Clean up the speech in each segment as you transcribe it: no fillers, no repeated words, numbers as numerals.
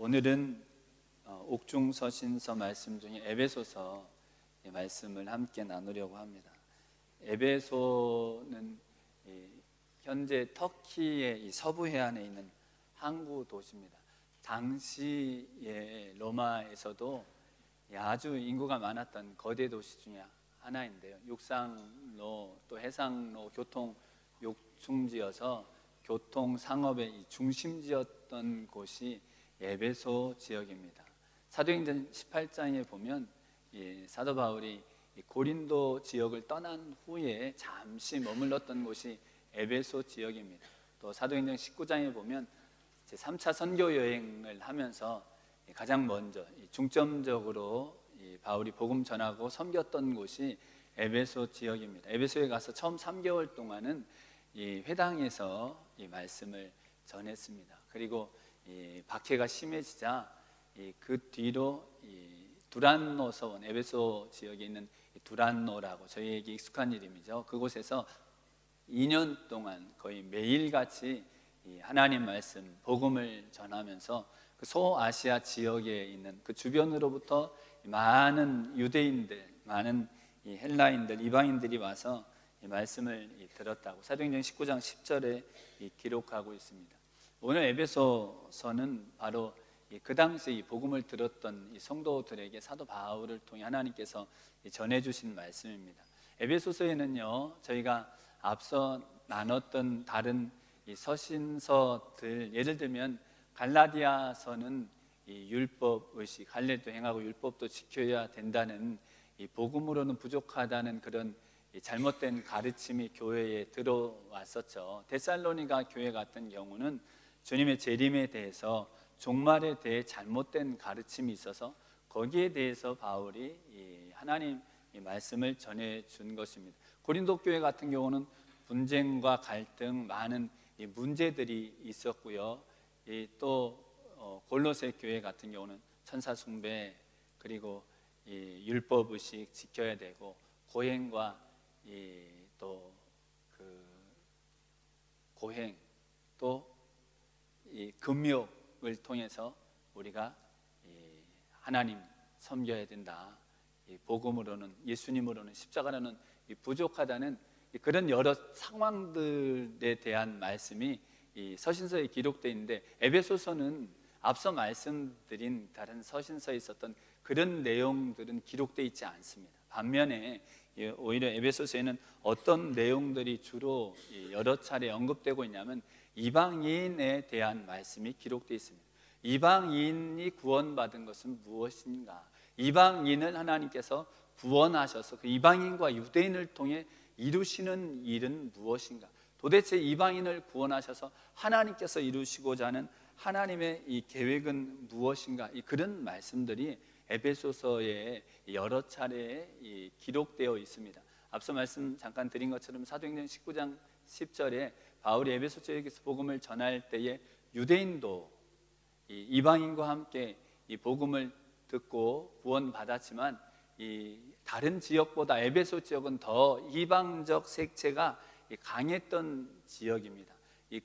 오늘은 옥중서신서 말씀 중에 에베소서 말씀을 함께 나누려고 합니다. 에베소는 현재 터키의 서부 해안에 있는 항구 도시입니다. 당시에 로마에서도 아주 인구가 많았던 거대 도시 중에 하나인데요. 육상로 또 해상로 교통 요충지여서 교통 상업의 중심지였던 곳이 에베소 지역입니다. 사도행전 18장에 보면 사도 바울이 고린도 지역을 떠난 후에 잠시 머물렀던 곳이 에베소 지역입니다. 또 사도행전 19장에 보면 제3차 선교 여행을 하면서 가장 먼저 중점적으로 바울이 복음 전하고 섬겼던 곳이 에베소 지역입니다. 에베소에 가서 처음 3개월 동안은 이 회당에서 이 말씀을 전했습니다. 그리고 박해가 심해지자 그 뒤로 두란노 서원, 에베소 지역에 있는 두란노라고 저희에게 익숙한 이름이죠. 그곳에서 2년 동안 거의 매일같이 하나님 말씀, 복음을 전하면서 그 소아시아 지역에 있는 그 주변으로부터 많은 유대인들, 많은 헬라인들, 이방인들이 와서 이 말씀을 들었다고 사도행전 19장 10절에 기록하고 있습니다. 오늘 에베소서는 바로 그 당시 이 복음을 들었던 이 성도들에게 사도 바울을 통해 하나님께서 전해주신 말씀입니다. 에베소서에는요, 저희가 앞서 나눴던 다른 이 서신서들, 예를 들면 갈라디아서는 이 율법 의식, 할례도 행하고 율법도 지켜야 된다는 이 복음으로는 부족하다는 그런 이 잘못된 가르침이 교회에 들어왔었죠. 데살로니가 교회 같은 경우는 주님의 재림에 대해서 종말에 대해 잘못된 가르침이 있어서 거기에 대해서 바울이 하나님 말씀을 전해준 것입니다. 고린도 교회 같은 경우는 분쟁과 갈등, 많은 문제들이 있었고요. 또 골로새 교회 같은 경우는 천사 숭배, 그리고 율법의식 지켜야 되고 고행과 또 그 고행, 또 이 금욕을 통해서 우리가 하나님 섬겨야 된다. 복음으로는, 예수님으로는, 십자가로는 부족하다는 그런 여러 상황들에 대한 말씀이 이 서신서에 기록되어 있는데, 에베소서는 앞서 말씀드린 다른 서신서에 있었던 그런 내용들은 기록되어 있지 않습니다. 반면에 오히려 에베소서에는 어떤 내용들이 주로 여러 차례 언급되고 있냐면 이방인에 대한 말씀이 기록되어 있습니다. 이방인이 구원받은 것은 무엇인가? 이방인을 하나님께서 구원하셔서 그 이방인과 유대인을 통해 이루시는 일은 무엇인가? 도대체 이방인을 구원하셔서 하나님께서 이루시고자 하는 하나님의 이 계획은 무엇인가? 그런 말씀들이 에베소서에 여러 차례 기록되어 있습니다. 앞서 말씀 잠깐 드린 것처럼 사도행전 19장 10절에 바울이 에베소 지역에서 복음을 전할 때에 유대인도 이방인과 함께 이 복음을 듣고 구원받았지만 이 다른 지역보다 에베소 지역은 더 이방적 색채가 강했던 지역입니다.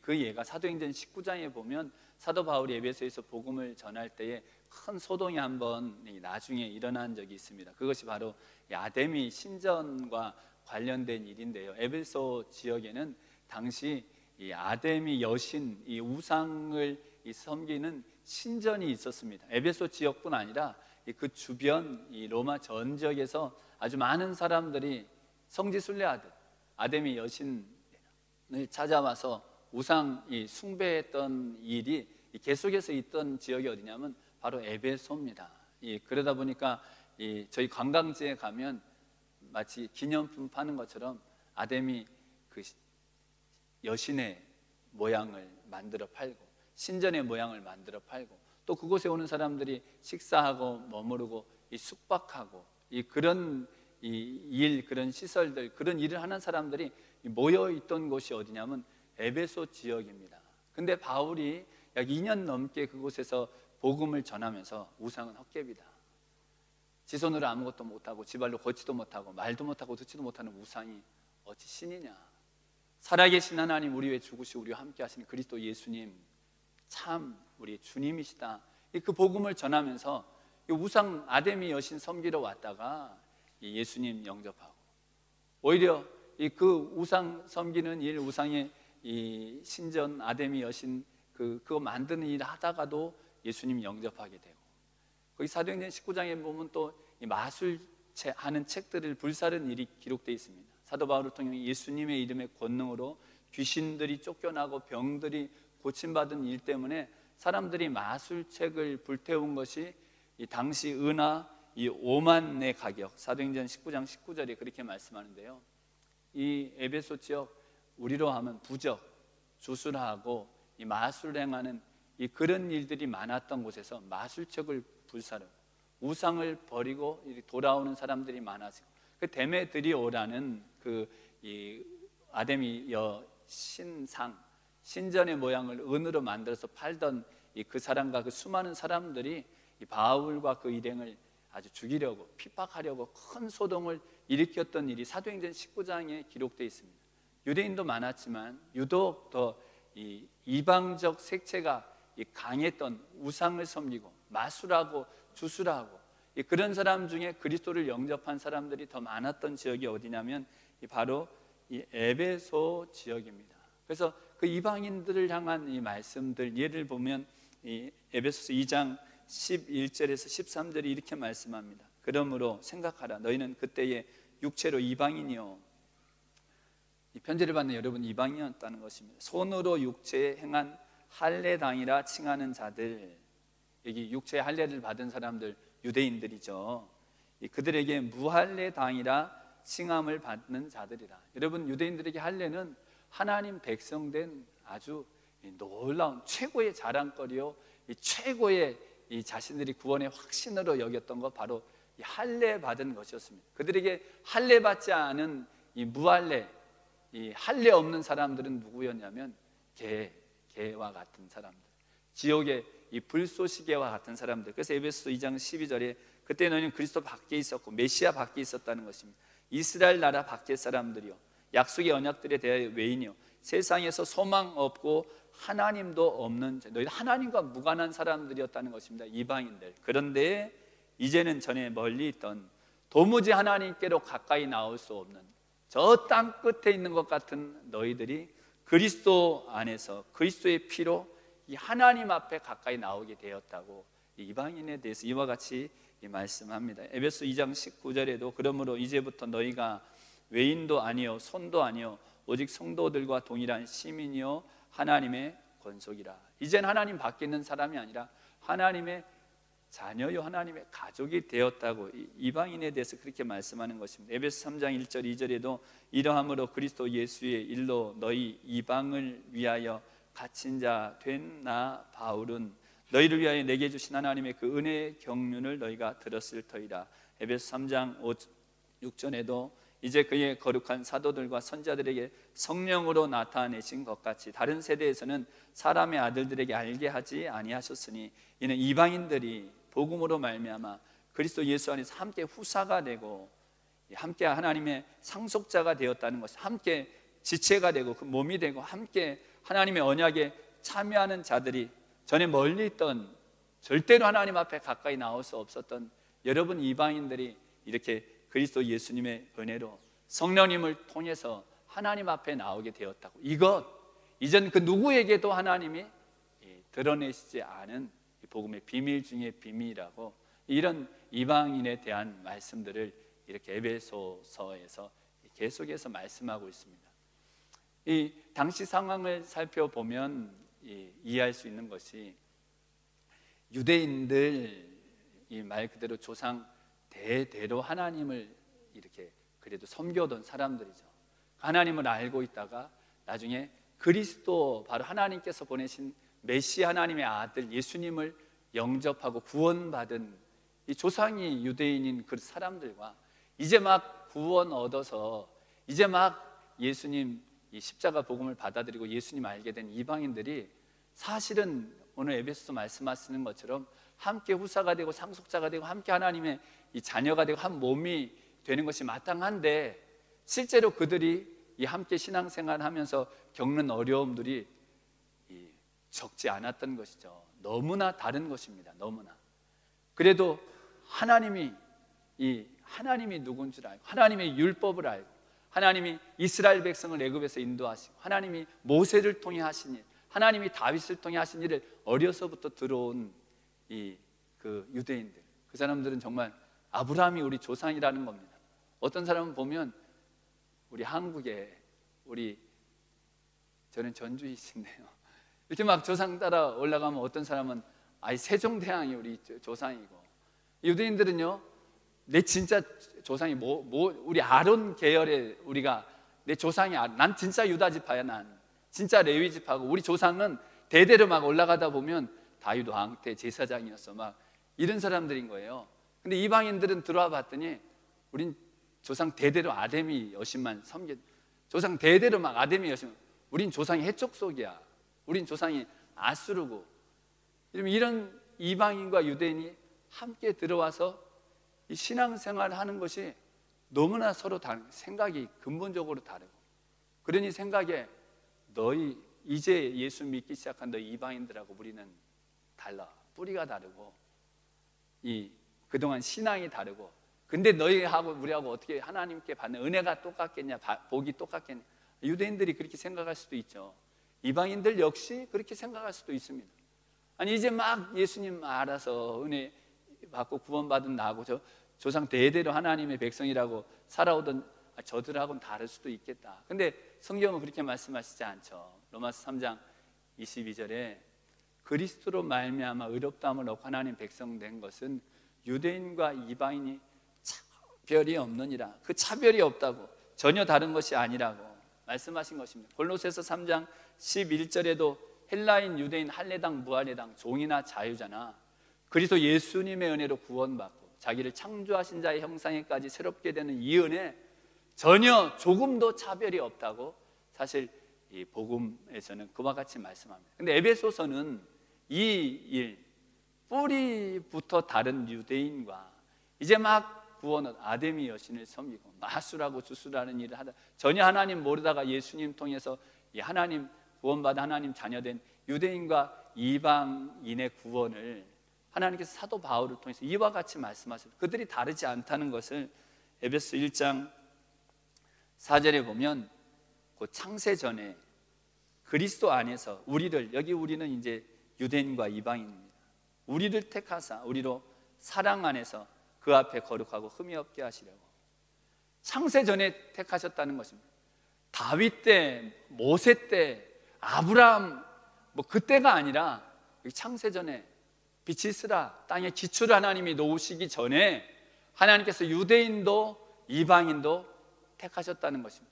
그 예가 사도행전 19장에 보면 사도 바울이 에베소에서 복음을 전할 때에 큰 소동이 한번 나중에 일어난 적이 있습니다. 그것이 바로 아데미 신전과 관련된 일인데요. 에베소 지역에는 당시 이 아데미 여신, 이 우상을 섬기는 신전이 있었습니다. 에베소 지역뿐 아니라 그 주변 이 로마 전 지역에서 아주 많은 사람들이 성지순례하듯 아데미 여신을 찾아와서 우상 숭배했던 일이 계속해서 있던 지역이 어디냐면 바로 에베소입니다. 그러다 보니까 저희 관광지에 가면 마치 기념품 파는 것처럼 아데미 그 여신의 모양을 만들어 팔고 신전의 모양을 만들어 팔고 또 그곳에 오는 사람들이 식사하고 머무르고 숙박하고 그런 일, 그런 시설들, 그런 일을 하는 사람들이 모여 있던 곳이 어디냐면 에베소 지역입니다. 근데 바울이 약 2년 넘게 그곳에서 복음을 전하면서 우상은 헛개비다, 지 손으로 아무것도 못하고 지발로 걷지도 못하고 말도 못하고 듣지도 못하는 우상이 어찌 신이냐, 살아계신 하나님, 우리 위해 죽으시고 우리와 함께 하시는 그리스도 예수님 참 우리 주님이시다, 그 복음을 전하면서 우상 아데미 여신 섬기러 왔다가 예수님 영접하고, 오히려 그 우상 섬기는 일, 우상의 이 신전 아데미 여신 그거 만드는 일 하다가도 예수님 영접하게 되고, 거기 사도행전 19장에 보면 또 이 마술체 하는 책들을 불사른 일이 기록되어 있습니다. 사도 바울을 통해 예수님의 이름의 권능으로 귀신들이 쫓겨나고 병들이 고침받은 일 때문에 사람들이 마술책을 불태운 것이 이 당시 은하 이 5만의 가격, 사도행전 19장 19절에 그렇게 말씀하는데요, 이 에베소 지역, 우리로 하면 부적, 주술하고 이 마술 행하는 이 그런 일들이 많았던 곳에서 마술책을 불사르고 우상을 버리고 돌아오는 사람들이 많아지고, 그 데메드리오라는 이 아데미 여 신상, 신전의 모양을 은으로 만들어서 팔던 그 사람과 그 수많은 사람들이 이 바울과 그 일행을 아주 죽이려고, 핍박하려고 큰 소동을 일으켰던 일이 사도행전 19장에 기록되어 있습니다. 유대인도 많았지만 유독 더 이 이방적 색채가 강했던, 우상을 섬기고 마술하고 주술하고 그런 사람 중에 그리스도를 영접한 사람들이 더 많았던 지역이 어디냐면 바로 이 에베소 지역입니다. 그래서 그 이방인들을 향한 이 말씀들, 예를 보면 이 에베소서 2장 11절에서 13절이 이렇게 말씀합니다. 그러므로 생각하라, 너희는 그때에 육체로 이방인이요, 이 편지를 받는 여러분 이방인이었다는 것입니다. 손으로 육체에 행한 할례당이라 칭하는 자들, 여기 육체의 할례를 받은 사람들 유대인들이죠. 그들에게 무할례당이라 칭함을 받는 자들이라. 여러분, 유대인들에게 할례는 하나님 백성된 아주 놀라운 최고의 자랑거리요, 최고의 이 자신들이 구원의 확신으로 여겼던 것, 바로 이 할례 받은 것이었습니다. 그들에게 할례 받지 않은 이 무할례, 이 할례 없는 사람들은 누구였냐면 개와 같은 사람들, 지옥의 이 불쏘시개와 같은 사람들. 그래서 에베소 2장 12절에 그때 너희는 그리스도 밖에 있었고 메시아 밖에 있었다는 것입니다. 이스라엘 나라 밖의 사람들이요, 약속의 언약들에 대하여 외인이요, 세상에서 소망 없고 하나님도 없는, 너희 하나님과 무관한 사람들이었다는 것입니다. 이방인들. 그런데 이제는 전에 멀리 있던, 도무지 하나님께로 가까이 나올 수 없는 저 땅 끝에 있는 것 같은 너희들이 그리스도 안에서 그리스도의 피로 이 하나님 앞에 가까이 나오게 되었다고 이방인에 대해서 이와 같이 말씀합니다. 에베소 2장 19절에도 그러므로 이제부터 너희가 외인도 아니요 손도 아니요 오직 성도들과 동일한 시민이요 하나님의 권속이라. 이젠 하나님 밖에 있는 사람이 아니라 하나님의 자녀요 하나님의 가족이 되었다고 이방인에 대해서 그렇게 말씀하는 것입니다. 에베소 3장 1절 2절에도 이러함으로 그리스도 예수의 일로 너희 이방을 위하여 갇힌 자 된 나 바울은 너희를 위하여 내게 주신 하나님의 그 은혜의 경륜을 너희가 들었을 터이라. 에베소 3장 6절에도 이제 그의 거룩한 사도들과 선자들에게 성령으로 나타내신 것 같이 다른 세대에서는 사람의 아들들에게 알게 하지 아니하셨으니 이는 이방인들이 복음으로 말미암아 그리스도 예수 안에서 함께 후사가 되고 함께 하나님의 상속자가 되었다는 것, 함께 지체가 되고 그 몸이 되고 함께 하나님의 언약에 참여하는 자들이 전에 멀리 있던, 절대로 하나님 앞에 가까이 나올 수 없었던 여러분 이방인들이 이렇게 그리스도 예수님의 은혜로 성령님을 통해서 하나님 앞에 나오게 되었다고. 이것 이전 그 누구에게도 하나님이 드러내시지 않은 복음의 비밀 중에 비밀이라고, 이런 이방인에 대한 말씀들을 이렇게 에베소서에서 계속해서 말씀하고 있습니다. 이 당시 상황을 살펴보면 이해할 수 있는 것이, 유대인들 이 말 그대로 조상 대대로 하나님을 이렇게 그래도 섬겨던 사람들이죠. 하나님을 알고 있다가 나중에 그리스도, 바로 하나님께서 보내신 메시아 하나님의 아들 예수님을 영접하고 구원받은 이 조상이 유대인인 그 사람들과 이제 막 구원 얻어서 이제 막 예수님 이 십자가 복음을 받아들이고 예수님 알게 된 이방인들이 사실은 오늘 에베소서 말씀하시는 것처럼 함께 후사가 되고 상속자가 되고 함께 하나님의 이 자녀가 되고 한 몸이 되는 것이 마땅한데, 실제로 그들이 이 함께 신앙생활하면서 겪는 어려움들이 적지 않았던 것이죠. 너무나 다른 것입니다. 너무나. 그래도 하나님이 누군 줄 알고, 하나님의 율법을 알고, 하나님이 이스라엘 백성을 애굽에서 인도하시고, 하나님이 모세를 통해 하신 일, 하나님이 다윗을 통해 하신 일을 어려서부터 들어온 그 유대인들, 그 사람들은 정말 아브라함이 우리 조상이라는 겁니다. 어떤 사람은 보면 우리 한국에 저는 전주이신데요, 이렇게 막 조상 따라 올라가면 어떤 사람은 세종대왕이 우리 조상이고, 유대인들은요, 내 진짜 조상이 우리 아론 계열의 내 조상이 난 진짜 유다 지파야, 난 진짜 레위 지파고, 우리 조상은 대대로 막 올라가다 보면 다윗 왕 때 제사장이었어, 막 이런 사람들인 거예요. 근데 이방인들은 들어와 봤더니 우린 조상 대대로 아데미 여신만 조상 대대로 막 아데미 여신, 우린 조상이 해쪽 속이야, 우린 조상이 아수르고. 이런 이방인과 유대인이 함께 들어와서 이 신앙생활을 하는 것이 너무나 서로 다른, 생각이 근본적으로 다르고, 그러니 생각에 너희 이제 예수 믿기 시작한 너희 이방인들하고 우리는 달라, 뿌리가 다르고 그동안 신앙이 다르고, 근데 너희하고 우리하고 어떻게 하나님께 받는 은혜가 똑같겠냐, 복이 똑같겠냐. 유대인들이 그렇게 생각할 수도 있죠. 이방인들 역시 그렇게 생각할 수도 있습니다. 아니 이제 막 예수님 알아서 은혜 받고 구원받은 나하고 저 조상 대대로 하나님의 백성이라고 살아오던 저들하고는 다를 수도 있겠다. 근데 성경은 그렇게 말씀하시지 않죠. 로마서 3장 22절에 그리스도로 말미암아 의롭다함을 얻고 하나님 백성 된 것은 유대인과 이방인이 차별이 없느니라. 그 차별이 없다고, 전혀 다른 것이 아니라고 말씀하신 것입니다. 골로새서 3장 11절에도 헬라인, 유대인, 할례당, 무할례당, 종이나 자유자나 그리스도 예수님의 은혜로 구원받고 자기를 창조하신 자의 형상에까지 새롭게 되는 이 은혜, 전혀 조금도 차별이 없다고 사실 이 복음에서는 그와 같이 말씀합니다. 근데 에베소서는 이 일, 뿌리부터 다른 유대인과 이제 막 구원은 아데미 여신을 섬기고 마술하고 주술하는 일을 하다, 전혀 하나님 모르다가 예수님 통해서 이 하나님 구원받아 하나님 자녀된 유대인과 이방인의 구원을 하나님께서 사도 바울을 통해서 이와 같이 말씀하셨어요. 그들이 다르지 않다는 것을 에베소 1장 4절에 보면, 그 창세 전에 그리스도 안에서 우리는 이제 유대인과 이방인입니다. 우리를 택하사 우리로 사랑 안에서 그 앞에 거룩하고 흠이 없게 하시려고 창세 전에 택하셨다는 것입니다. 다윗 때, 모세 때, 아브라함 그때가 아니라 창세 전에 빛이 있으라 땅에 기초를 하나님이 놓으시기 전에 하나님께서 유대인도 이방인도 택하셨다는 것입니다.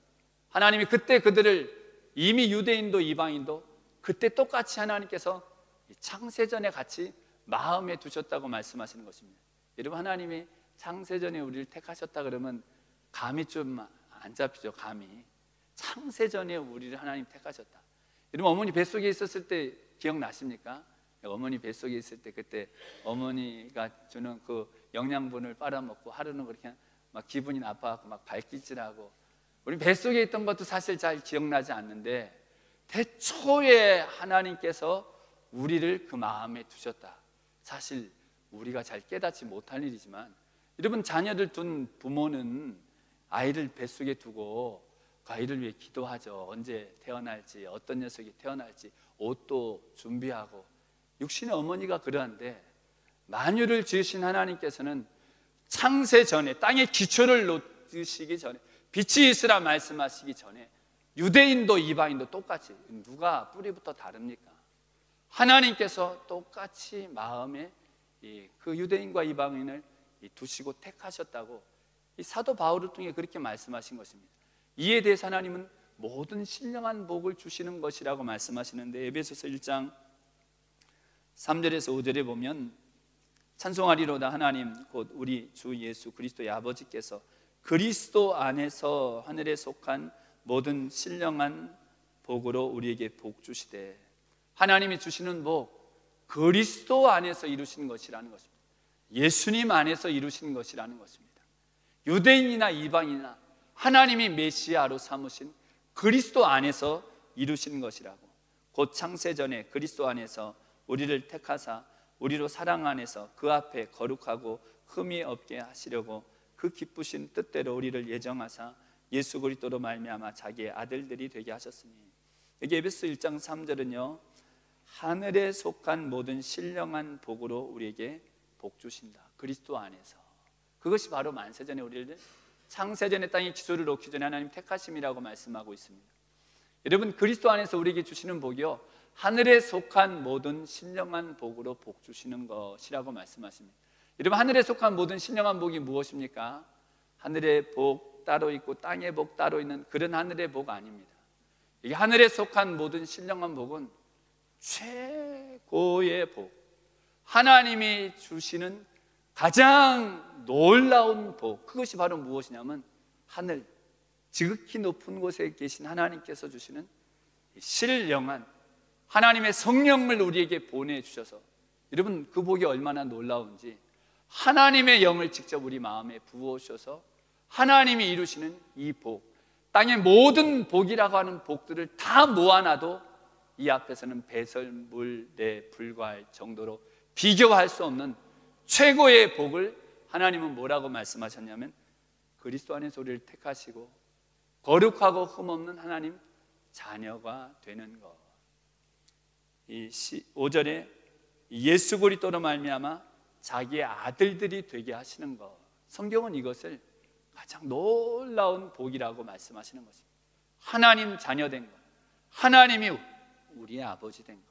하나님이 그때 그들을, 이미 유대인도 이방인도 그때 똑같이 하나님께서 창세전에 같이 마음에 두셨다고 말씀하시는 것입니다. 여러분, 하나님이 창세전에 우리를 택하셨다 그러면 감이 좀 안 잡히죠. 감이. 창세전에 우리를 하나님 택하셨다. 여러분, 어머니 뱃속에 있었을 때 기억나십니까? 어머니 뱃속에 있을 때 그때 어머니가 주는 그 영양분을 빨아먹고 하루는 그렇게 막 기분이 나빠갖고 막 발기질하고, 우리 뱃속에 있던 것도 사실 잘 기억나지 않는데 태초에 하나님께서 우리를 그 마음에 두셨다. 사실 우리가 잘 깨닫지 못할 일이지만, 여러분, 자녀를 둔 부모는 아이를 뱃속에 두고 그 아이를 위해 기도하죠. 언제 태어날지, 어떤 녀석이 태어날지 옷도 준비하고. 육신의 어머니가 그러한데 만유를 지으신 하나님께서는 창세 전에, 땅의 기초를 놓으시기 전에, 빛이 있으라 말씀하시기 전에 유대인도 이방인도 똑같이, 누가 뿌리부터 다릅니까? 하나님께서 똑같이 마음에 그 유대인과 이방인을 두시고 택하셨다고 이 사도 바울을 통해 그렇게 말씀하신 것입니다. 이에 대해서 하나님은 모든 신령한 복을 주시는 것이라고 말씀하시는데, 에베소서 1장 3절에서 5절에 보면, 찬송하리로다 하나님 곧 우리 주 예수 그리스도의 아버지께서 그리스도 안에서 하늘에 속한 모든 신령한 복으로 우리에게 복 주시되, 하나님이 주시는 복, 그리스도 안에서 이루신 것이라는 것입니다. 예수님 안에서 이루신 것이라는 것입니다. 유대인이나 이방인이나 하나님이 메시아로 삼으신 그리스도 안에서 이루신 것이라고, 곧 창세 전에 그리스도 안에서 우리를 택하사 우리로 사랑 안에서 그 앞에 거룩하고 흠이 없게 하시려고 그 기쁘신 뜻대로 우리를 예정하사 예수 그리스도로 말미암아 자기의 아들들이 되게 하셨으니. 여기 에베소 1장 3절은요, 하늘에 속한 모든 신령한 복으로 우리에게 복 주신다. 그리스도 안에서. 그것이 바로 만세전에 우리를, 창세전에 땅에 기초를 놓기 전에 하나님 택하심이라고 말씀하고 있습니다. 여러분, 그리스도 안에서 우리에게 주시는 복이요, 하늘에 속한 모든 신령한 복으로 복 주시는 것이라고 말씀하십니다. 여러분, 하늘에 속한 모든 신령한 복이 무엇입니까? 하늘의 복 따로 있고 땅의 복 따로 있는 그런 하늘의 복 아닙니다. 이게 하늘에 속한 모든 신령한 복은 최고의 복, 하나님이 주시는 가장 놀라운 복, 그것이 바로 무엇이냐면 하늘, 지극히 높은 곳에 계신 하나님께서 주시는 신령한 하나님의 성령을 우리에게 보내주셔서, 여러분 그 복이 얼마나 놀라운지, 하나님의 영을 직접 우리 마음에 부어주셔서 하나님이 이루시는 이 복, 땅의 모든 복이라고 하는 복들을 다 모아놔도 이 앞에서는 배설물에 불과할 정도로 비교할 수 없는 최고의 복을 하나님은 뭐라고 말씀하셨냐면 그리스도 안에서 우리를 택하시고 거룩하고 흠없는 하나님 자녀가 되는 것. 이 5절에 예수 그리스도로 말미암아 자기의 아들들이 되게 하시는 것, 성경은 이것을 가장 놀라운 복이라고 말씀하시는 것입니다. 하나님 자녀 된 것, 하나님이 우리의 아버지 된 것,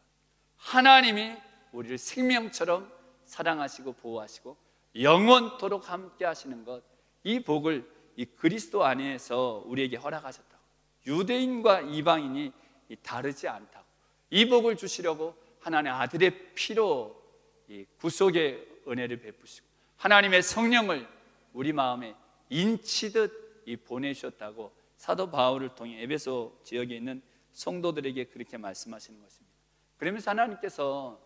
하나님이 우리를 생명처럼 사랑하시고 보호하시고 영원토록 함께 하시는 것, 이 복을 이 그리스도 안에서 우리에게 허락하셨다고. 유대인과 이방인이 다르지 않다고. 이 복을 주시려고 하나님의 아들의 피로 이 구속의 은혜를 베푸시고 하나님의 성령을 우리 마음에 인치듯 보내주셨다고 사도 바울을 통해 에베소 지역에 있는 성도들에게 그렇게 말씀하시는 것입니다. 그러면서 하나님께서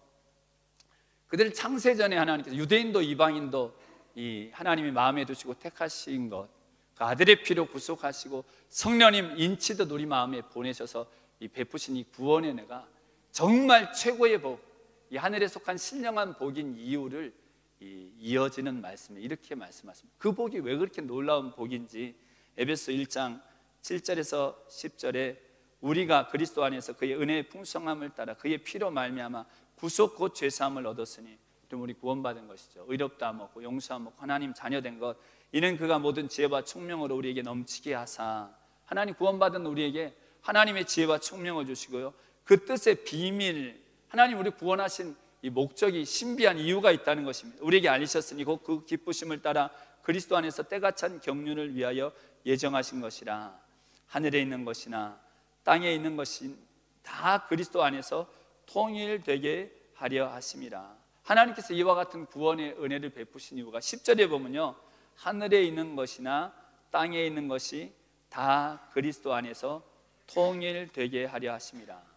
그들을 창세전에 하나님께서 유대인도 이방인도 이 하나님이 마음에 두시고 택하신 것, 그 아들의 피로 구속하시고 성령님 인치듯 우리 마음에 보내셔서 이 베푸신 이 구원의 은혜가 정말 최고의 복, 이 하늘에 속한 신령한 복인 이유를 이어지는 말씀에 이렇게 말씀하십니다. 그 복이 왜 그렇게 놀라운 복인지 에베소 1장 7절에서 10절에 우리가 그리스도 안에서 그의 은혜의 풍성함을 따라 그의 피로 말미암아 구속 곧 죄사함을 얻었으니, 좀 우리 구원받은 것이죠. 의롭다함 얻고 용서함 얻고 하나님 자녀된 것, 이는 그가 모든 지혜와 총명으로 우리에게 넘치게 하사, 하나님 구원받은 우리에게 하나님의 지혜와 총명을 주시고요, 그 뜻의 비밀, 하나님 우리 구원하신 이 목적이 신비한 이유가 있다는 것입니다. 우리에게 알리셨으니 곧 그 기쁘심을 따라 그리스도 안에서 때가 찬 경륜을 위하여 예정하신 것이라. 하늘에 있는 것이나 땅에 있는 것이 다 그리스도 안에서 통일되게 하려 하심이라. 하나님께서 이와 같은 구원의 은혜를 베푸신 이유가 10절에 보면요, 하늘에 있는 것이나 땅에 있는 것이 다 그리스도 안에서 통일되게 하려 하심이라.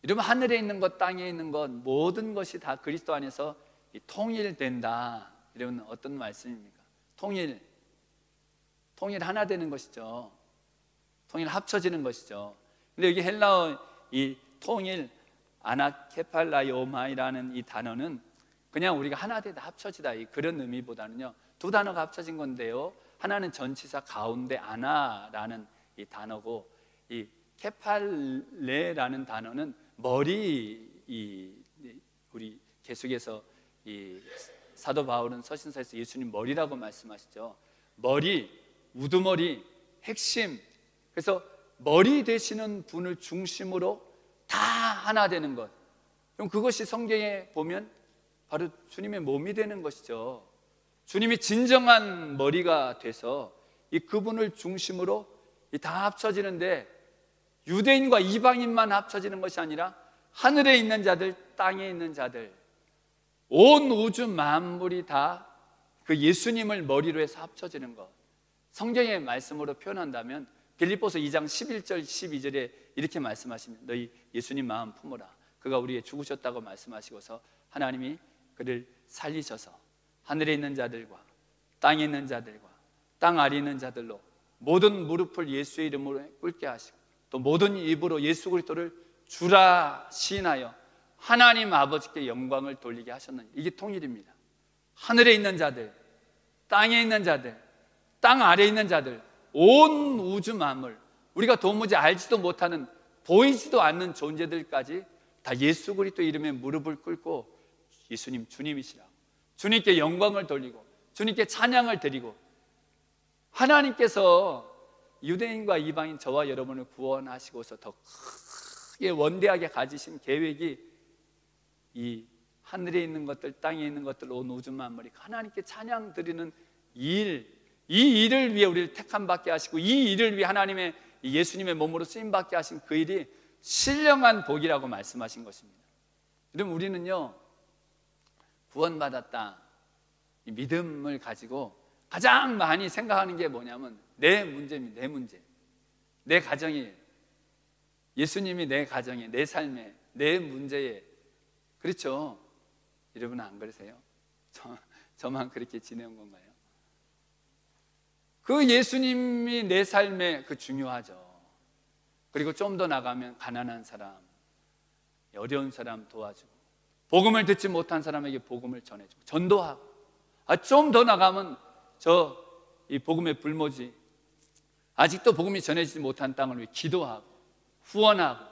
여러분, 하늘에 있는 것, 땅에 있는 것, 모든 것이 다 그리스도 안에서 통일된다. 여러분, 어떤 말씀입니까? 통일 하나 되는 것이죠. 통일 합쳐지는 것이죠. 근데 여기 헬라어 이 통일 아나케팔라이오마이라는 이 단어는 그냥 우리가 하나 되다 합쳐지다 그런 의미보다는요, 두 단어가 합쳐진 건데요, 하나는 전치사 가운데 아나라는 이 단어고, 이 케팔레라는 단어는 머리, 우리 계속해서 이 사도 바울은 서신서에서 예수님 머리라고 말씀하시죠. 머리, 우두머리, 핵심. 그래서 머리 되시는 분을 중심으로 다 하나 되는 것. 그럼 그것이 성경에 보면 바로 주님의 몸이 되는 것이죠. 주님이 진정한 머리가 돼서 이 그분을 중심으로 다 합쳐지는데, 유대인과 이방인만 합쳐지는 것이 아니라 하늘에 있는 자들, 땅에 있는 자들, 온 우주 만물이 다 그 예수님을 머리로 해서 합쳐지는 것. 성경의 말씀으로 표현한다면 빌립보서 2장 11절 12절에 이렇게 말씀하십니다. 너희 예수님 마음 품으라. 그가 우리에 죽으셨다고 말씀하시고서 하나님이 그를 살리셔서 하늘에 있는 자들과 땅에 있는 자들과 땅 아래 있는 자들로 모든 무릎을 예수의 이름으로 꿇게 하시고 또 모든 입으로 예수 그리스도를 주라 시인하여 하나님 아버지께 영광을 돌리게 하셨느냐. 이게 통일입니다. 하늘에 있는 자들, 땅에 있는 자들, 땅 아래에 있는 자들, 온 우주 만물, 우리가 도무지 알지도 못하는 보이지도 않는 존재들까지 다 예수 그리스도 이름에 무릎을 꿇고 예수님 주님이시라고, 주님께 영광을 돌리고 주님께 찬양을 드리고, 하나님께서 유대인과 이방인 저와 여러분을 구원하시고서 더 크게 원대하게 가지신 계획이 이 하늘에 있는 것들, 땅에 있는 것들, 온 우주 만물이 하나님께 찬양 드리는 일, 이 일을 위해 우리를 택함 받게 하시고 이 일을 위해 하나님의 예수님의 몸으로 쓰임 받게 하신 그 일이 신령한 복이라고 말씀하신 것입니다. 여러분, 우리는요 구원받았다, 이 믿음을 가지고 가장 많이 생각하는 게 뭐냐면 내 문제입니다. 내 문제, 내 가정이에요. 예수님이 내 가정에, 내 삶에, 내 문제에. 그렇죠? 여러분은 안 그러세요? 저만 그렇게 지내온 건가요? 그 예수님이 내 삶에 그 중요하죠. 그리고 좀 더 나가면 가난한 사람, 어려운 사람 도와주고, 복음을 듣지 못한 사람에게 복음을 전해주고 전도하고, 좀 더 나가면 이 복음의 불모지, 아직도 복음이 전해지지 못한 땅을 위해 기도하고 후원하고,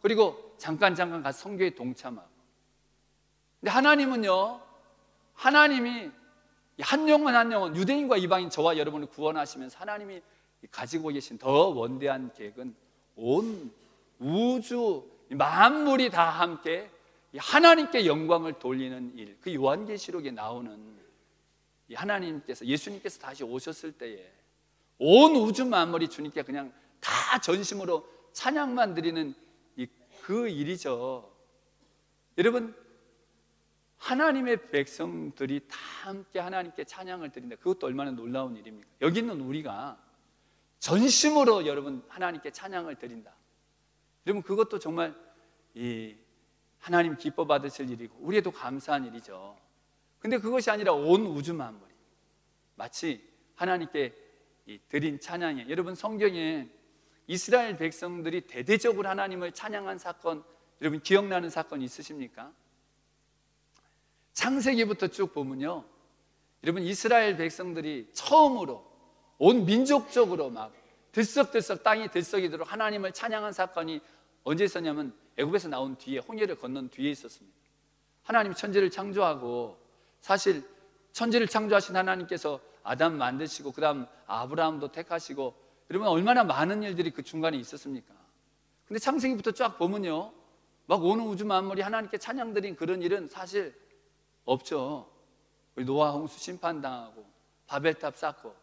그리고 잠깐 가서 선교에 동참하고. 근데 하나님은요, 하나님이 한 영혼 유대인과 이방인 저와 여러분을 구원하시면서 하나님이 가지고 계신 더 원대한 계획은 온 우주 만물이 다 함께 하나님께 영광을 돌리는 일, 그 요한계시록에 나오는 하나님께서, 예수님께서 다시 오셨을 때에 온 우주 만물이 주님께 그냥 다 전심으로 찬양만 드리는 그 일이죠. 여러분, 하나님의 백성들이 다 함께 하나님께 찬양을 드린다. 그것도 얼마나 놀라운 일입니까? 여기 있는 우리가 전심으로 여러분 하나님께 찬양을 드린다. 여러분, 그것도 정말 하나님 기뻐 받으실 일이고 우리에도 감사한 일이죠. 근데 그것이 아니라 온 우주 만물이 마치 하나님께 드린 찬양이에요. 여러분, 성경에 이스라엘 백성들이 대대적으로 하나님을 찬양한 사건, 여러분 기억나는 사건 있으십니까? 창세기부터 쭉 보면요, 여러분 이스라엘 백성들이 처음으로 온 민족적으로 막 들썩들썩 땅이 들썩이도록 하나님을 찬양한 사건이 언제 있었냐면 애굽에서 나온 뒤에, 홍해를 건넌 뒤에 있었습니다. 하나님이 천지를 창조하고, 사실 천지를 창조하신 하나님께서 아담 만드시고 그 다음 아브라함도 택하시고, 여러분 얼마나 많은 일들이 그 중간에 있었습니까? 근데 창세기부터 쫙 보면요, 막 온 우주 만물이 하나님께 찬양드린 그런 일은 사실 없죠. 노아 홍수 심판당하고 바벨탑 쌓고,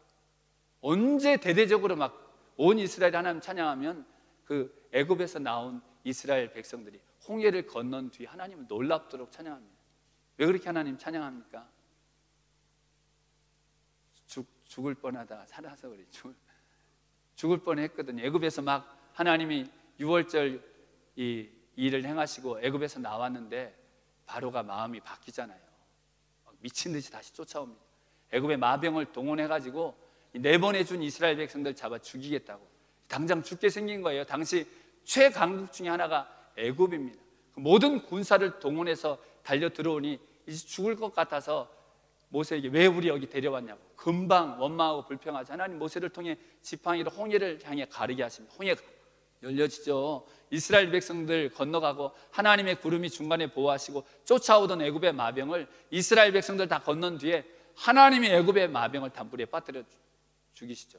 언제 대대적으로 막 온 이스라엘이 하나님 찬양하면 그 애굽에서 나온 이스라엘 백성들이 홍해를 건넌 뒤에 하나님을 놀랍도록 찬양합니다. 왜 그렇게 하나님 찬양합니까? 죽을 뻔하다가 살아서 그래. 죽을 뻔했거든요. 애굽에서 막 하나님이 유월절 이 일을 행하시고 애굽에서 나왔는데 바로가 마음이 바뀌잖아요. 미친 듯이 다시 쫓아옵니다. 애굽의 마병을 동원해가지고 내보내준 이스라엘 백성들 잡아 죽이겠다고, 당장 죽게 생긴 거예요. 당시 최강국 중에 하나가 애굽입니다. 모든 군사를 동원해서 달려 들어오니 이제 죽을 것 같아서 모세에게 왜 우리 여기 데려왔냐고 금방 원망하고 불평하자 하나님 모세를 통해 지팡이로 홍해를 향해 가르게 하십니다. 홍해가 열려지죠. 이스라엘 백성들 건너가고 하나님의 구름이 중간에 보호하시고 쫓아오던 애굽의 마병을 이스라엘 백성들 다 건넌 뒤에 하나님이 애굽의 마병을 단불에 빠뜨려 죽이시죠.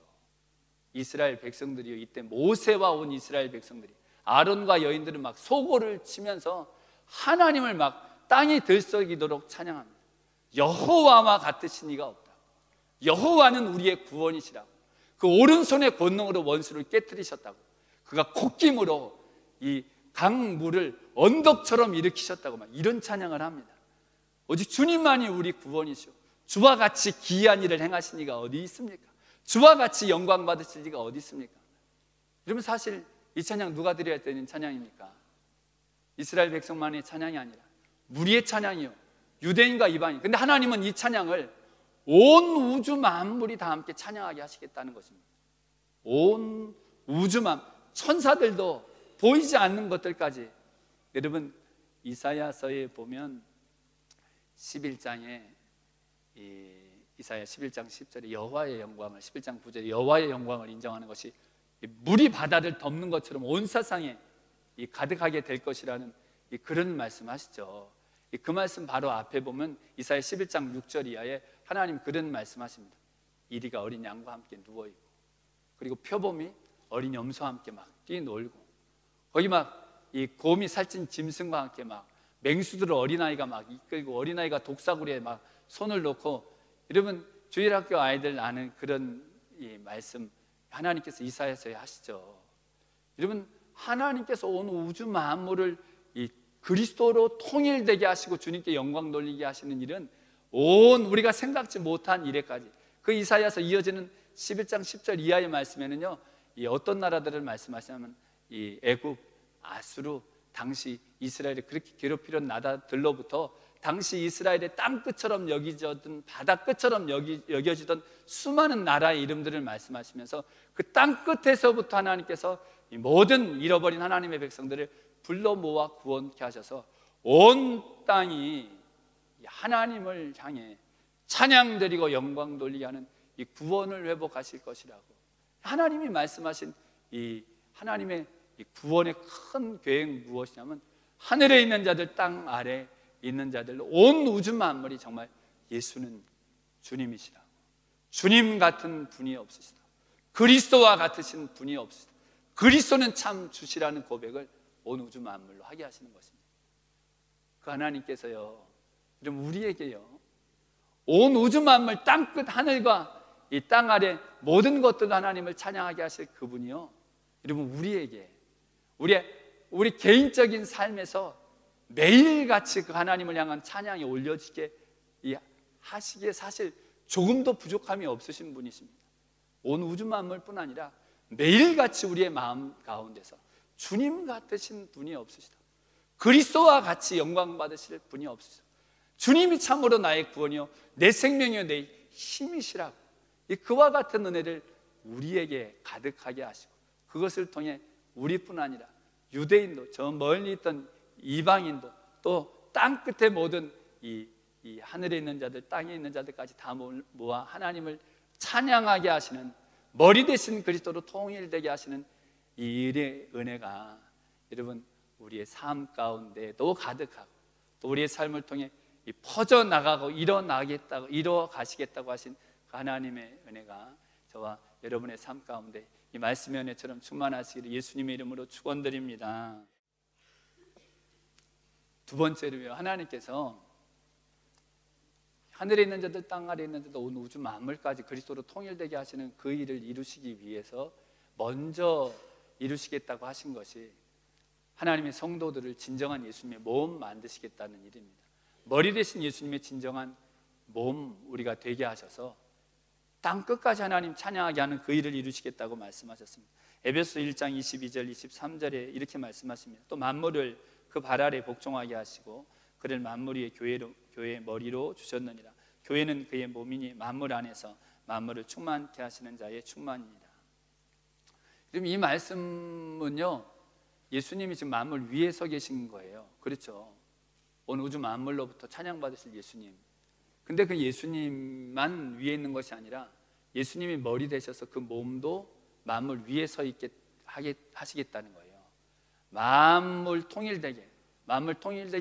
이스라엘 백성들이요, 이때 모세와 온 이스라엘 백성들이, 아론과 여인들은 막 소고를 치면서 하나님을 막 땅이 들썩이도록 찬양합니다. 여호와와 같으신 이가 없다. 여호와는 우리의 구원이시라고, 그 오른손의 권능으로 원수를 깨뜨리셨다고, 그가 콧김으로 이 강물을 언덕처럼 일으키셨다고 막 이런 찬양을 합니다. 오직 주님만이 우리 구원이시오. 주와 같이 기이한 일을 행하신 이가 어디 있습니까? 주와 같이 영광 받으실 이가 어디 있습니까? 여러분, 사실 이 찬양 누가 드려야 되는 찬양입니까? 이스라엘 백성만의 찬양이 아니라 우리의 찬양이요, 유대인과 이방인. 근데 하나님은 이 찬양을 온 우주 만물이 다 함께 찬양하게 하시겠다는 것입니다. 온 우주 만물, 천사들도 보이지 않는 것들까지, 여러분 이사야서에 보면 11장에 이사야 11장 10절에 여호와의 영광을, 11장 9절에 여호와의 영광을 인정하는 것이 물이 바다를 덮는 것처럼 온 세상에 가득하게 될 것이라는 그런 말씀하시죠. 그 말씀 바로 앞에 보면 이사야 11장 6절 이하에 하나님 그런 말씀하십니다. 이리가 어린 양과 함께 누워있고, 그리고 표범이 어린 염소와 함께 막 뛰놀고, 거기 막 이 곰이 살찐 짐승과 함께 막 맹수들을 어린아이가 막 이끌고, 어린아이가 독사구리에 막 손을 놓고, 여러분 주일학교 아이들 아는 그런 이 말씀 하나님께서 이사야서에 하시죠. 여러분 하나님께서 온 우주 만물을 이 그리스도로 통일되게 하시고 주님께 영광 돌리게 하시는 일은 온 우리가 생각지 못한 일에까지, 그 이사야서 이어지는 11장 10절 이하의 말씀에는요, 이 어떤 나라들을 말씀하시냐면 이 애굽, 아수르, 당시 이스라엘을 그렇게 괴롭히던 나라들로부터 당시 이스라엘의 땅끝처럼 여겨지던, 바다끝처럼 여겨지던 수많은 나라의 이름들을 말씀하시면서 그 땅끝에서부터 하나님께서 이 모든 잃어버린 하나님의 백성들을 불러 모아 구원케 하셔서 온 땅이 하나님을 향해 찬양드리고 영광 돌리게 하는 이 구원을 회복하실 것이라고 하나님이 말씀하신 이 하나님의 이 구원의 큰 계획 무엇이냐면, 하늘에 있는 자들, 땅 아래 있는 자들, 온 우주 만물이 정말 예수는 주님이시라고, 주님 같은 분이 없으시다, 그리스도와 같으신 분이 없으시다, 그리스도는 참 주시라는 고백을 온 우주 만물로 하게 하시는 것입니다. 그 하나님께서요, 여러분 우리에게요, 온 우주 만물, 땅끝 하늘과 이 땅 아래 모든 것들 하나님을 찬양하게 하실 그분이요, 여러분 우리에게 우리 개인적인 삶에서 매일같이 그 하나님을 향한 찬양이 올려지게 하시기에 사실 조금도 부족함이 없으신 분이십니다. 온 우주 만물뿐 아니라 매일같이 우리의 마음 가운데서 주님 같으신 분이 없으시다, 그리스도와 같이 영광 받으실 분이 없으시다, 주님이 참으로 나의 구원이요 내 생명이요 내 힘이시라고, 그와 같은 은혜를 우리에게 가득하게 하시고, 그것을 통해 우리뿐 아니라 유대인도, 저 멀리 있던 이방인도, 또 땅끝의 모든 이 하늘에 있는 자들, 땅에 있는 자들까지 다 모아 하나님을 찬양하게 하시는, 머리 대신 그리스도로 통일되게 하시는 이 일의 은혜가 여러분 우리의 삶 가운데도 가득하고, 또 우리의 삶을 통해 퍼져나가고 이뤄가시겠다고 하신 그 하나님의 은혜가 저와 여러분의 삶 가운데 이 말씀의 은혜처럼 충만하시기를 예수님의 이름으로 축원드립니다. 두 번째로요, 하나님께서 하늘에 있는 자들, 땅 아래 있는 자들, 온 우주 만물까지 그리스도로 통일되게 하시는 그 일을 이루시기 위해서 먼저 이루시겠다고 하신 것이 하나님의 성도들을 진정한 예수님의 몸 만드시겠다는 일입니다. 머리 대신 예수님의 진정한 몸 우리가 되게 하셔서 땅 끝까지 하나님 찬양하게 하는 그 일을 이루시겠다고 말씀하셨습니다. 에베소 1장 22절 23절에 이렇게 말씀하십니다. 또 만물을 그 발 아래 복종하게 하시고 그를 만물 위의 교회의 머리로 주셨느니라. 교회는 그의 몸이니 만물 안에서 만물을 충만케 하시는 자의 충만이니라. 그럼 이 말씀은요, 예수님이 지금 만물 위에 서 계신 거예요. 그렇죠? 온 우주 만물로부터 찬양받으실 예수님. 근데 그 예수님만 위에 있는 것이 아니라 예수님이 머리 되셔서 그 몸도 만물 위에 서 있게 하시겠다는 거예요. 만물 통일되게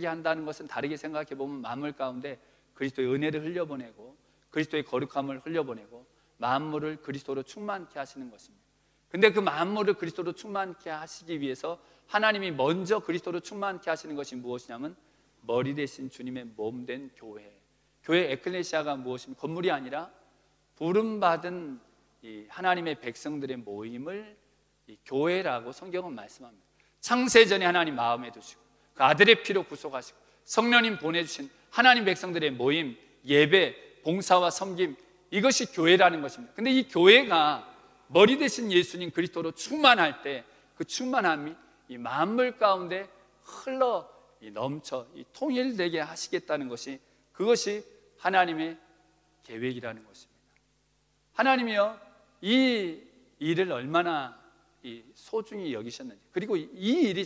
한다는 것은 다르게 생각해 보면 만물 가운데 그리스도의 은혜를 흘려보내고 그리스도의 거룩함을 흘려보내고 만물을 그리스도로 충만케 하시는 것입니다. 근데 그 만물을 그리스도로 충만케 하시기 위해서 하나님이 먼저 그리스도로 충만케 하시는 것이 무엇이냐면 머리 대신 주님의 몸 된 교회 에클레시아가 무엇입니까? 건물이 아니라 부름받은 이 하나님의 백성들의 모임을 이 교회라고 성경은 말씀합니다. 창세전에 하나님 마음에 두시고 그 아들의 피로 구속하시고 성령님 보내주신 하나님 백성들의 모임, 예배, 봉사와 섬김, 이것이 교회라는 것입니다. 근데 이 교회가 머리 대신 예수님 그리스도로 충만할 때 그 충만함이 이 만물 가운데 흘러 넘쳐 통일되게 하시겠다는 것이, 그것이 하나님의 계획이라는 것입니다. 하나님이요, 이 일을 얼마나 소중히 여기셨는지, 그리고 이 일이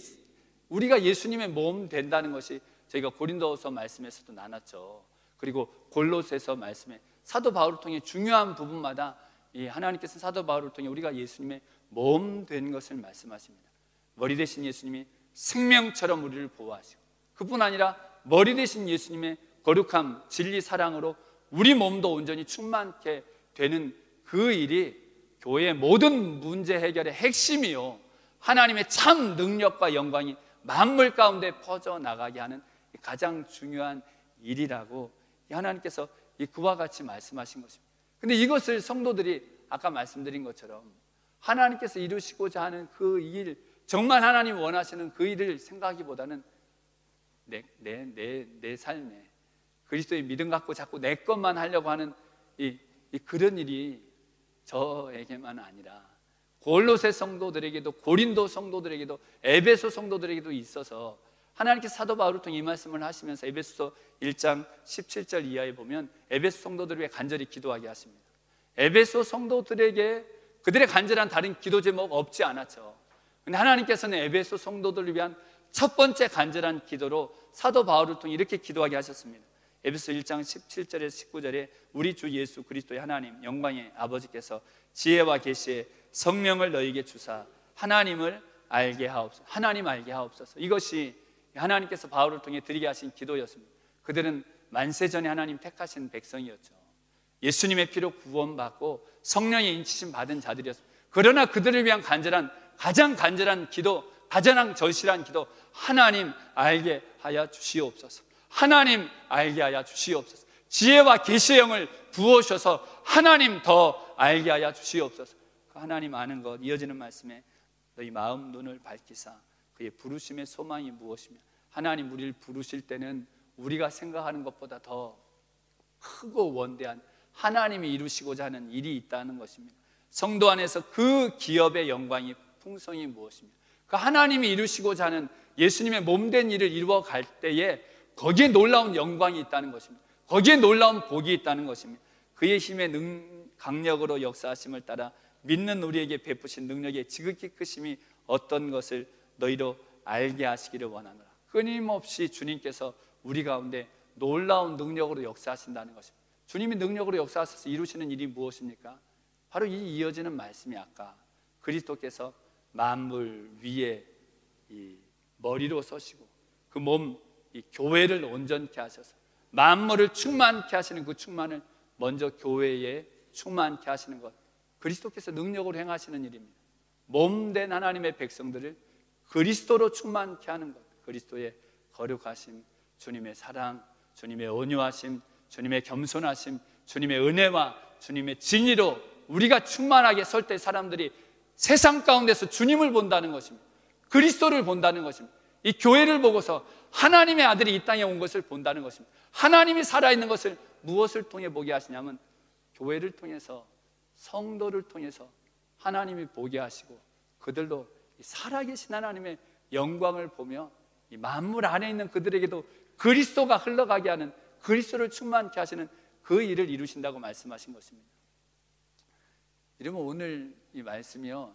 우리가 예수님의 몸 된다는 것이 저희가 고린도서 말씀에서도 나눴죠. 그리고 골로새서 말씀에 사도 바울을 통해 중요한 부분마다 이 하나님께서 사도 바울을 통해 우리가 예수님의 몸 된 것을 말씀하십니다. 머리 되신 예수님이 생명처럼 우리를 보호하시고, 그뿐 아니라 머리 되신 예수님의 거룩함, 진리, 사랑으로 우리 몸도 온전히 충만케 되는 그 일이 교회의 모든 문제 해결의 핵심이요, 하나님의 참 능력과 영광이 만물 가운데 퍼져나가게 하는 가장 중요한 일이라고 하나님께서 그와 같이 말씀하신 것입니다. 근데 이것을 성도들이 아까 말씀드린 것처럼 하나님께서 이루시고자 하는 그 일, 정말 하나님 원하시는 그 일을 생각하기보다는 내 삶에 그리스도의 믿음 갖고 자꾸 내 것만 하려고 하는 그런 일이 저에게만 아니라 골로새 성도들에게도, 고린도 성도들에게도, 에베소 성도들에게도 있어서 하나님께서 사도 바울을 통해 이 말씀을 하시면서 에베소 1장 17절 이하에 보면 에베소 성도들을 위해 간절히 기도하게 하십니다. 에베소 성도들에게 그들의 간절한 다른 기도 제목 없지 않았죠. 근데 하나님께서는 에베소 성도들을 위한 첫 번째 간절한 기도로 사도 바울을 통해 이렇게 기도하게 하셨습니다. 에베소 1장 17절에서 19절에 우리 주 예수 그리스도의 하나님 영광의 아버지께서 지혜와 계시의 성령을 너희에게 주사 하나님을 알게 하옵소서. 하나님 알게 하옵소서. 이것이 하나님께서 바울을 통해 드리게 하신 기도였습니다. 그들은 만세전에 하나님 택하신 백성이었죠. 예수님의 피로 구원받고 성령의 인치심 받은 자들이었습니다. 그러나 그들을 위한 가장 간절한 기도, 가장 절실한 기도, 하나님 알게 하여 주시옵소서. 하나님 알게 하여 주시옵소서. 지혜와 계시의 영을 부으셔서 하나님 더 알게 하여 주시옵소서. 그 하나님 아는 것, 이어지는 말씀에 너희 마음 눈을 밝히사 그의 부르심의 소망이 무엇이며, 하나님 우리를 부르실 때는 우리가 생각하는 것보다 더 크고 원대한 하나님이 이루시고자 하는 일이 있다는 것입니다. 성도 안에서 그 기업의 영광이 풍성이 무엇입니까? 그 하나님이 이루시고자 하는 예수님의 몸된 일을 이루어 갈 때에 거기에 놀라운 영광이 있다는 것입니다. 거기에 놀라운 복이 있다는 것입니다. 그의 힘의 강력으로 역사하심을 따라 믿는 우리에게 베푸신 능력의 지극히 크심이 어떤 것을 너희로 알게 하시기를 원하노라. 끊임없이 주님께서 우리 가운데 놀라운 능력으로 역사하신다는 것입니다. 주님이 능력으로 역사하셔서 이루시는 일이 무엇입니까? 바로 이 이어지는 말씀이 아까 그리스도께서 만물 위에 이 머리로 서시고 그 몸 이 교회를 온전케 하셔서 만물을 충만케 하시는 그 충만을 먼저 교회에 충만케 하시는 것, 그리스도께서 능력으로 행하시는 일입니다. 몸된 하나님의 백성들을 그리스도로 충만케 하는 것, 그리스도의 거룩하심, 주님의 사랑, 주님의 온유하심, 주님의 겸손하심, 주님의 은혜와 주님의 진리로 우리가 충만하게 설 때 사람들이 세상 가운데서 주님을 본다는 것입니다. 그리스도를 본다는 것입니다. 이 교회를 보고서 하나님의 아들이 이 땅에 온 것을 본다는 것입니다. 하나님이 살아있는 것을 무엇을 통해 보게 하시냐면 교회를 통해서, 성도를 통해서 하나님이 보게 하시고 그들도 살아계신 하나님의 영광을 보며 이 만물 안에 있는 그들에게도 그리스도가 흘러가게 하는, 그리스도를 충만케 하시는 그 일을 이루신다고 말씀하신 것입니다. 이러면 오늘 이 말씀이요,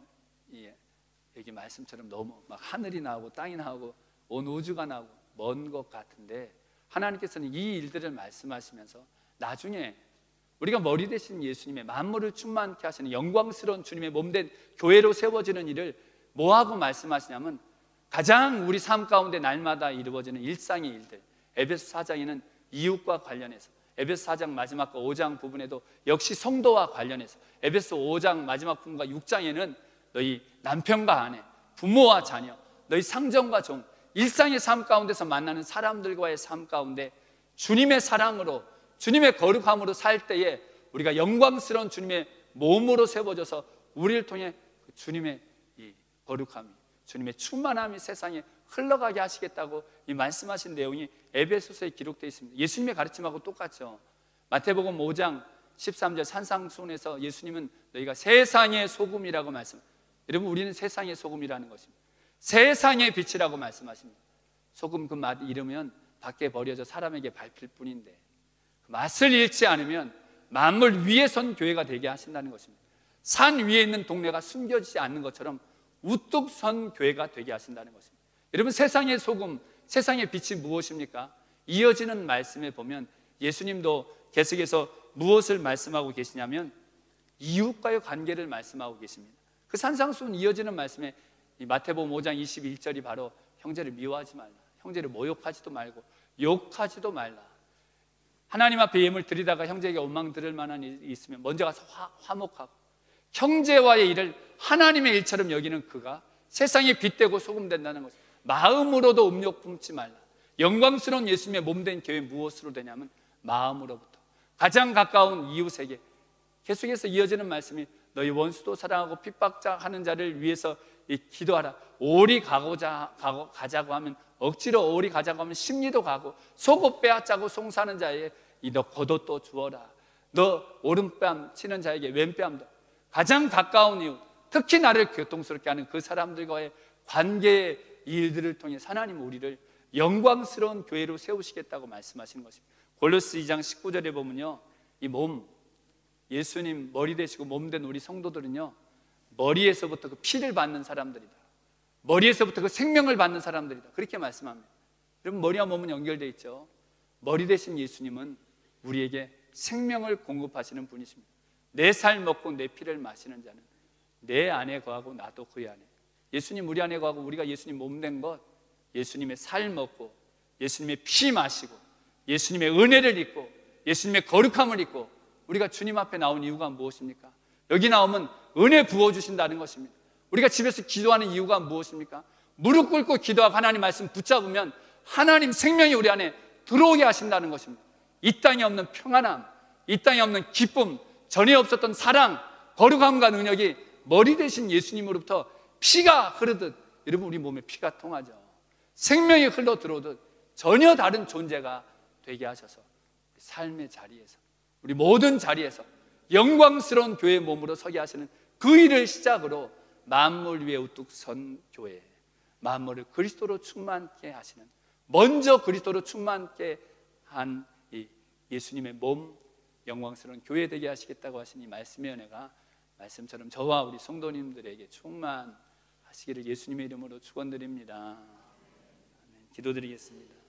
여기 말씀처럼 너무 막 하늘이 나오고 땅이 나오고 온 우주가 나오고 먼 것 같은데, 하나님께서는 이 일들을 말씀하시면서 나중에 우리가 머리 되신 예수님의 만물을 충만케 하시는 영광스러운 주님의 몸된 교회로 세워지는 일을 뭐하고 말씀하시냐면 가장 우리 삶 가운데 날마다 이루어지는 일상의 일들, 에베소 4장에는 이웃과 관련해서, 에베소 4장 마지막과 5장 부분에도 역시 성도와 관련해서, 에베소 5장 마지막 부분과 6장에는 너희 남편과 아내, 부모와 자녀, 너희 상전과 종, 일상의 삶 가운데서 만나는 사람들과의 삶 가운데 주님의 사랑으로, 주님의 거룩함으로 살 때에 우리가 영광스러운 주님의 몸으로 세워져서 우리를 통해 주님의 이 거룩함이, 주님의 충만함이 세상에 흘러가게 하시겠다고 이 말씀하신 내용이 에베소서에 기록되어 있습니다. 예수님의 가르침하고 똑같죠. 마태복음 5장 13절 산상수훈에서 예수님은 너희가 세상의 소금이라고 말씀합니다. 여러분, 우리는 세상의 소금이라는 것입니다. 세상의 빛이라고 말씀하십니다. 소금 그 맛 잃으면 밖에 버려져 사람에게 밟힐 뿐인데 그 맛을 잃지 않으면 만물 위에 선 교회가 되게 하신다는 것입니다. 산 위에 있는 동네가 숨겨지지 않는 것처럼 우뚝 선 교회가 되게 하신다는 것입니다. 여러분, 세상의 소금, 세상의 빛이 무엇입니까? 이어지는 말씀에 보면 예수님도 계속해서 무엇을 말씀하고 계시냐면 이웃과의 관계를 말씀하고 계십니다. 그 산상수훈 이어지는 말씀에 이 마태복음 5장 21절이 바로 형제를 미워하지 말라, 형제를 모욕하지도 말고 욕하지도 말라. 하나님 앞에 예물 드리다가 형제에게 원망 들을 만한 일이 있으면 먼저 가서 화목하고, 형제와의 일을 하나님의 일처럼 여기는 그가 세상에 빛되고 소금 된다는 것입니다. 마음으로도 음욕 품지 말라. 영광스러운 예수님의 몸된 교회 무엇으로 되냐면 마음으로부터. 가장 가까운 이웃에게 계속해서 이어지는 말씀이 너희 원수도 사랑하고 핍박하는 자를 위해서 기도하라. 오리 가자고 하면 억지로 오리 가자고 하면 심리도 가고, 속옷 빼앗자고 송사하는 자에게 너 겉옷도 주어라. 너 오른뺨 치는 자에게 왼뺨도. 가장 가까운 이웃, 특히 나를 고통스럽게 하는 그 사람들과의 관계의 일들을 통해 하나님 우리를 영광스러운 교회로 세우시겠다고 말씀하시는 것입니다. 골로새 2장 19절에 보면요, 이 몸, 예수님 머리 되시고 몸 된 우리 성도들은요, 머리에서부터 그 피를 받는 사람들이다, 머리에서부터 그 생명을 받는 사람들이다, 그렇게 말씀합니다. 여러분, 머리와 몸은 연결되어 있죠. 머리 되신 예수님은 우리에게 생명을 공급하시는 분이십니다. 내 살 먹고 내 피를 마시는 자는 내 안에 거하고 나도 그의 안에. 예수님 우리 안에 거하고 우리가 예수님 몸 된 것, 예수님의 살 먹고 예수님의 피 마시고 예수님의 은혜를 입고 예수님의 거룩함을 입고 우리가 주님 앞에 나온 이유가 무엇입니까? 여기 나오면 은혜 부어주신다는 것입니다. 우리가 집에서 기도하는 이유가 무엇입니까? 무릎 꿇고 기도하고 하나님 말씀 붙잡으면 하나님 생명이 우리 안에 들어오게 하신다는 것입니다. 이 땅에 없는 평안함, 이 땅에 없는 기쁨, 전에 없었던 사랑, 거룩함과 능력이 머리 대신 예수님으로부터 피가 흐르듯, 여러분 우리 몸에 피가 통하죠. 생명이 흘러 들어오듯 전혀 다른 존재가 되게 하셔서 삶의 자리에서, 우리 모든 자리에서 영광스러운 교회의 몸으로 서게 하시는 그 일을 시작으로 만물 위에 우뚝 선 교회, 만물을 그리스도로 충만케 하시는, 먼저 그리스도로 충만케 한 이 예수님의 몸, 영광스러운 교회 되게 하시겠다고 하신 이 말씀의 은혜가 말씀처럼 저와 우리 성도님들에게 충만하시기를 예수님의 이름으로 축원드립니다. 아멘. 기도드리겠습니다.